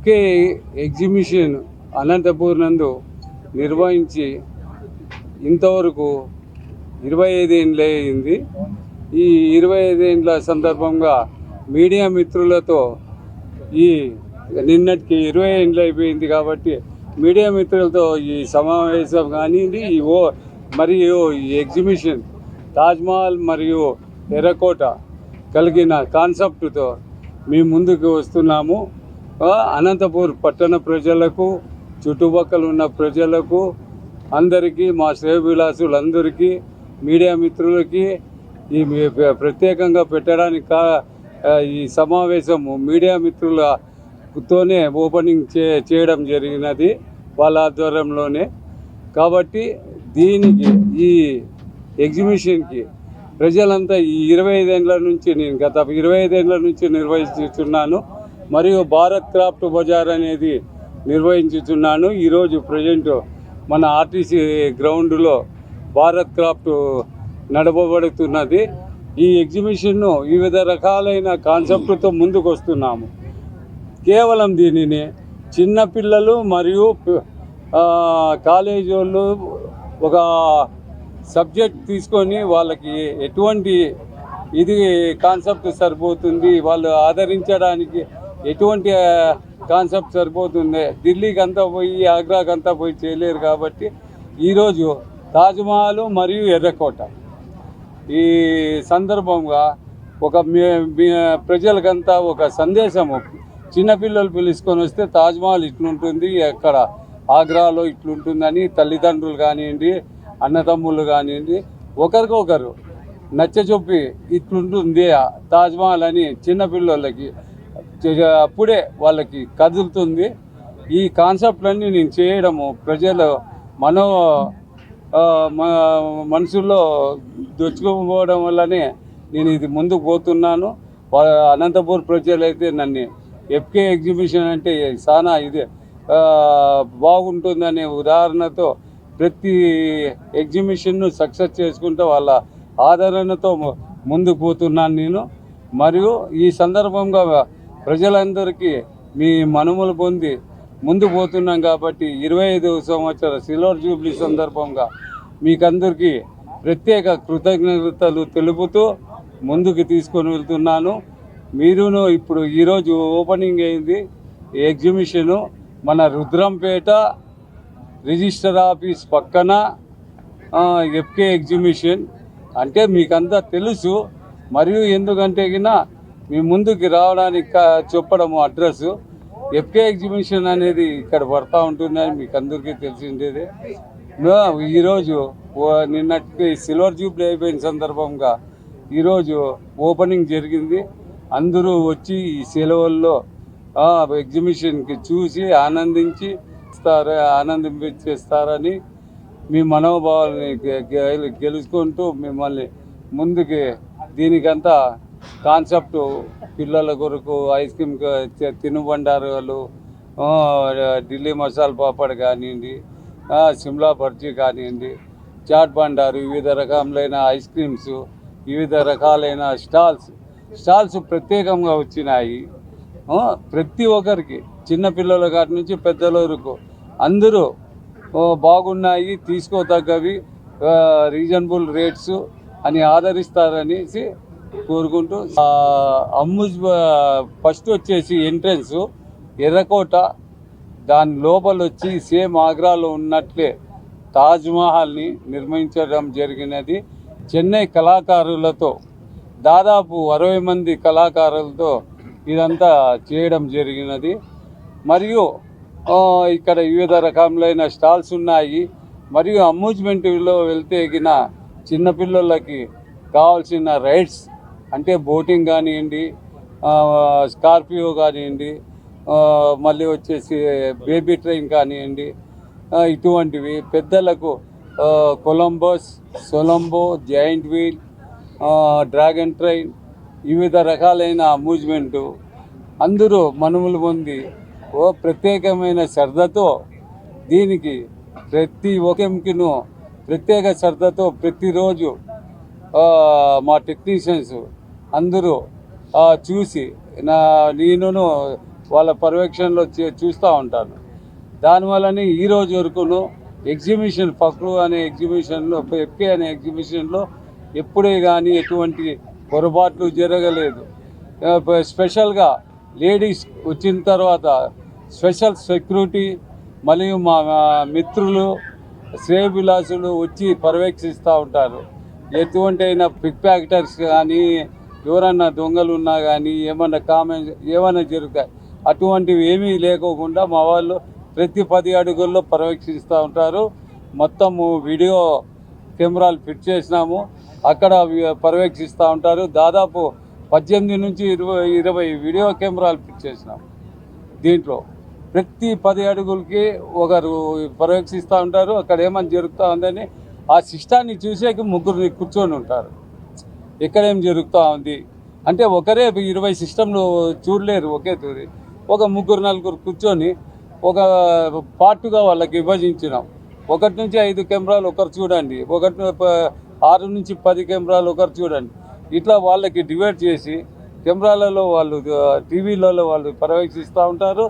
FK exhibition Anantapur నందు నిర్వహించి ఇంతవరకు 25 ఏళ్ళు అయింది. ఈ 25 ఏళ్ళ సందర్భంగా మీడియా మిత్రులతో ఈ నిన్నటికి 20 ఏళ్ళు అయిపోయింది కాబట్టి మీడియా మిత్రులతో ఈ సమావేశం కానివ్వండి, మరియు ఈ ఎగ్జిబిషన్ తాజ్మహల్ మరియు ఎర్రకోట కలిగిన కాన్సెప్ట్తో మేము ముందుకు వస్తున్నాము. అనంతపూర్ పట్టణ ప్రజలకు, చుట్టుపక్కల ఉన్న ప్రజలకు అందరికీ, మా శ్రేయోభిలాషులందరికీ, మీడియా మిత్రులకి ఈ ప్రత్యేకంగా పెట్టడానికి ఈ సమావేశము మీడియా మిత్రులతోనే ఓపెనింగ్ చేయడం జరిగినది, వాళ్ళ ఆధ్వర్యంలోనే. కాబట్టి దీనికి ఈ ఎగ్జిబిషన్కి ప్రజలంతా ఈ 25 ఏళ్ళ నుంచి, నేను గత 25 ఏళ్ళ నుంచి నిర్వహిస్తున్నాను. మరియు భారత్ క్రాఫ్ట్ బజార్ అనేది నిర్వహించుతున్నాను. ఈరోజు ప్రజెంట్ మన ఆర్టీసీ గ్రౌండ్లో భారత్ క్రాఫ్ట్ నడపబడుతున్నది. ఈ ఎగ్జిబిషన్ను వివిధ రకాలైన కాన్సెప్ట్తో ముందుకు వస్తున్నాము. కేవలం దీనిని చిన్నపిల్లలు మరియు కాలేజీ వాళ్ళు ఒక సబ్జెక్ట్ తీసుకొని వాళ్ళకి ఎటువంటి ఇది కాన్సెప్ట్ సరిపోతుంది, వాళ్ళు ఆదరించడానికి ఎటువంటి కాన్సెప్ట్ సరిపోతుంది, ఢిల్లీకి అంతా పోయి ఆగ్రాకి అంతా పోయి చేయలేరు. కాబట్టి ఈరోజు తాజ్మహల్ మరియు ఎర్రకోట ఈ సందర్భంగా ఒక ప్రజలకంతా ఒక సందేశము, చిన్నపిల్లలు పిలుచుకొని వస్తే తాజ్మహల్ ఇట్లుంటుంది, ఎక్కడ ఆగ్రాలో ఇట్లుంటుందని తల్లిదండ్రులు కానివ్వండి, అన్నతమ్ముళ్ళు కానివ్వండి, ఒకరికొకరు నచ్చచొప్పి ఇట్లుంటుంది తాజ్మహల్ అని చిన్నపిల్లలకి అప్పుడే వాళ్ళకి కదులుతుంది. ఈ కాన్సెప్ట్లన్నీ నేను చేయడము ప్రజల మనసుల్లో దొచ్చుకోపోవడం వల్లనే నేను ఇది ముందుకు పోతున్నాను. అనంతపూర్ ప్రజలైతే నన్ను ఎఫ్కే ఎగ్జిబిషన్ అంటే చాలా ఇది బాగుంటుందనే ఉదాహరణతో ప్రతి ఎగ్జిబిషన్ను సక్సెస్ చేసుకుంటూ వాళ్ళ ఆదరణతో ముందుకు పోతున్నాను నేను. మరియు ఈ సందర్భంగా ప్రజలందరికీ మీ మనుమలు పొంది ముందుకు పోతున్నాం. కాబట్టి 25వ సంవత్సర సిల్వర్ జూబ్లీ సందర్భంగా మీకందరికీ ప్రత్యేక కృతజ్ఞతలు తెలుపుతూ ముందుకు తీసుకొని వెళ్తున్నాను. మీరును ఇప్పుడు ఈరోజు ఓపెనింగ్ అయింది ఎగ్జిబిషను మన రుద్రంపేట రిజిస్టర్ ఆఫీస్ పక్కన ఎఫ్కే ఎగ్జిబిషన్ అంటే మీకంతా తెలుసు. మరియు ఎందుకంటే మీ ముందుకు రావడానికి చెప్పడము అడ్రస్ ఎఫ్కే ఎగ్జిబిషన్ అనేది ఇక్కడ పడతా ఉంటుందని మీకు అందరికీ తెలిసిండేది. ఈరోజు నిన్నటి సిల్వర్ జూబ్లీ అయిపోయిన సందర్భంగా ఈరోజు ఓపెనింగ్ జరిగింది. అందరూ వచ్చి ఈ సెలవుల్లో ఎగ్జిబిషన్కి చూసి ఆనందించేస్తారని మీ మనోభావాలని గెలుచుకుంటూ మిమ్మల్ని ముందుకి దీనికంతా కాన్సెప్ట్ పిల్లల కొరకు ఐస్ క్రీమ్ తినుబండారాలు, ఢిల్లీ మసాలా పాపడ్ కానివ్వండి, సిమ్లా బర్జీ కానివ్వండి, చాట్ బండారు, వివిధ రకములైన ఐస్ క్రీమ్స్, వివిధ రకాలైన స్టాల్స్ ప్రత్యేకంగా వచ్చినాయి. ప్రతి ఒక్కరికి చిన్నపిల్లల కాటి నుంచి పెద్దల వరకు అందరూ బాగున్నాయి, తీసుకోదగ్గవి, రీజనబుల్ రేట్స్ అని ఆదరిస్తారనేసి కోరుకుంటూ ఫస్ట్ వచ్చేసి ఎంట్రన్స్ ఎర్రకోట, దాని లోపల వచ్చి సేమ్ ఆగ్రాలో ఉన్నట్లే తాజ్మహల్ని నిర్మించడం జరిగినది. చెన్నై కళాకారులతో దాదాపు 60 మంది కళాకారులతో ఇదంతా చేయడం జరిగినది. మరియు ఇక్కడ వివిధ రకములైన స్టాల్స్ ఉన్నాయి. మరియు అమ్యూజ్మెంట్లో వెళ్తే చిన్నపిల్లలకి కావాల్సిన రైడ్స్ అంటే బోటింగ్ కానివ్వండి, స్కార్పియో కానివ్వండి, మళ్ళీ వచ్చేసి బేబీ ట్రైన్ కానివ్వండి, ఇటువంటివి పెద్దలకు కొలంబస్, సొలంబో, జాయింట్ వీల్, డ్రాగన్ ట్రైన్, వివిధ రకాలైన అమ్యూజ్మెంటు అందరూ మనుమలు పొంది ప్రత్యేకమైన శ్రద్ధతో దీనికి ప్రతి ఒక్కరికిను ప్రత్యేక శ్రద్ధతో ప్రతిరోజు మా టెక్నీషియన్స్ అందరూ చూసి నేను వాళ్ళ పర్యవేక్షణలో చూస్తూ ఉంటాను. దానివల్లనే ఈ రోజు వరకును ఎగ్జిబిషన్ ఫక్రు అనే ఎగ్జిబిషన్లో ఎఫ్కే అనే ఎగ్జిబిషన్లో ఎప్పుడే కానీ ఎటువంటి పొరపాట్లు జరగలేదు. స్పెషల్గా లేడీస్ వచ్చిన తర్వాత స్పెషల్ సెక్యూరిటీ మరియు మా మిత్రులు శ్రేయభిలాసులు వచ్చి పర్యవేక్షిస్తూ ఉంటారు. ఎటువంటి అయినా పిక్ ప్యాకెటర్స్ కానీ ఎవరన్నా దొంగలు ఉన్నా కానీ ఏమన్నా కామెంట్స్ ఏమైనా జరుగుతాయి, అటువంటివి ఏమీ లేకోకుండా మా వాళ్ళు ప్రతి 10 అడుగుల్లో పర్యవేక్షిస్తూ ఉంటారు. మొత్తము వీడియో కెమెరాలు ఫిట్ చేసినాము, అక్కడ పర్యవేక్షిస్తూ ఉంటారు. దాదాపు 18 నుంచి 20 వీడియో కెమెరాలు ఫిట్ చేసినాము. దీంట్లో ప్రతి 10 అడుగులకి ఒకరు పర్యవేక్షిస్తూ ఉంటారు. అక్కడ ఏమని జరుగుతూ ఉందని ఆ సిస్టాన్ని చూసేకి ముగ్గురు కూర్చొని ఉంటారు. ఎక్కడేం జరుగుతూ ఉంది అంటే ఒకరే 20 సిస్టంలు చూడలేరు ఒకే తూరి. ఒక 3-4 కూర్చొని ఒక పార్టుగా వాళ్ళకి విభజించినాం. 1 నుంచి 5 కెమెరాలు ఒకరు చూడండి, 6 నుంచి 10 కెమెరాలు ఒకరు చూడండి. ఇట్లా వాళ్ళకి డివైడ్ చేసి కెమెరాలలో వాళ్ళు టీవీలలో వాళ్ళు పర్యవేక్షిస్తూ ఉంటారు.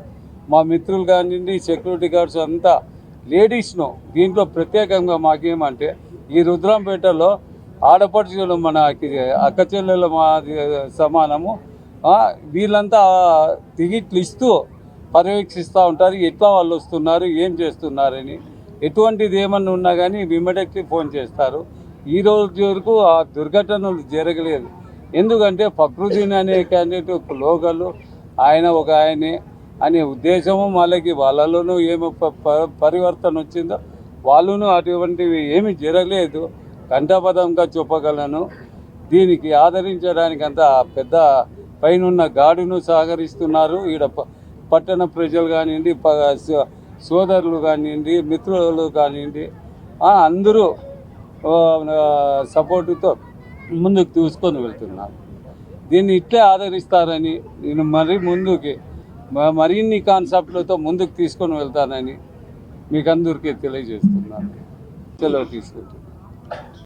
మా మిత్రులు కానివ్వండి, సెక్యూరిటీ గార్డ్స్ అంతా లేడీస్ను దీంట్లో ప్రత్యేకంగా మాకేమంటే ఈ రుద్రంపేటలో ఆడపడుచులు మన అక్క చెల్లెల మా సమానము. వీళ్ళంతా టికెట్లు ఇస్తూ పర్యవేక్షిస్తూ ఉంటారు. ఎట్లా వాళ్ళు వస్తున్నారు, ఏం చేస్తున్నారని. ఎటువంటిది ఏమన్నా ఉన్నా కానీ ఇమ్మీడియట్లీ ఫోన్ చేస్తారు. ఈ రోజు వరకు ఆ దుర్ఘటనలు జరగలేదు. ఎందుకంటే ఫక్రుద్దీన్ అనే క్యాండిడేట్ లోకల్ ఆయన ఒక ఆయనే అనే ఉద్దేశము, వాళ్ళకి వాళ్ళలోనూ ఏమి పరివర్తన వచ్చిందో వాళ్ళను అటువంటివి ఏమీ జరగలేదు కంఠపదంగా చెప్పగలను. దీనికి ఆదరించడానికి అంతా పెద్ద పైనున్న గాడును సహకరిస్తున్నారు. ఈడ పట్టణ ప్రజలు కానివ్వండి, సోదరులు కానివ్వండి, మిత్రులు కానివ్వండి, అందరూ సపోర్టుతో ముందుకు తీసుకొని వెళ్తున్నారు. దీన్ని ఇట్లే ఆదరిస్తారని నేను మరిన్ని కాన్సెప్ట్లతో ముందుకు తీసుకొని వెళ్తానని మీకు అందరికీ తెలియజేస్తున్నాను. సెలవు తీసుకుంటాను.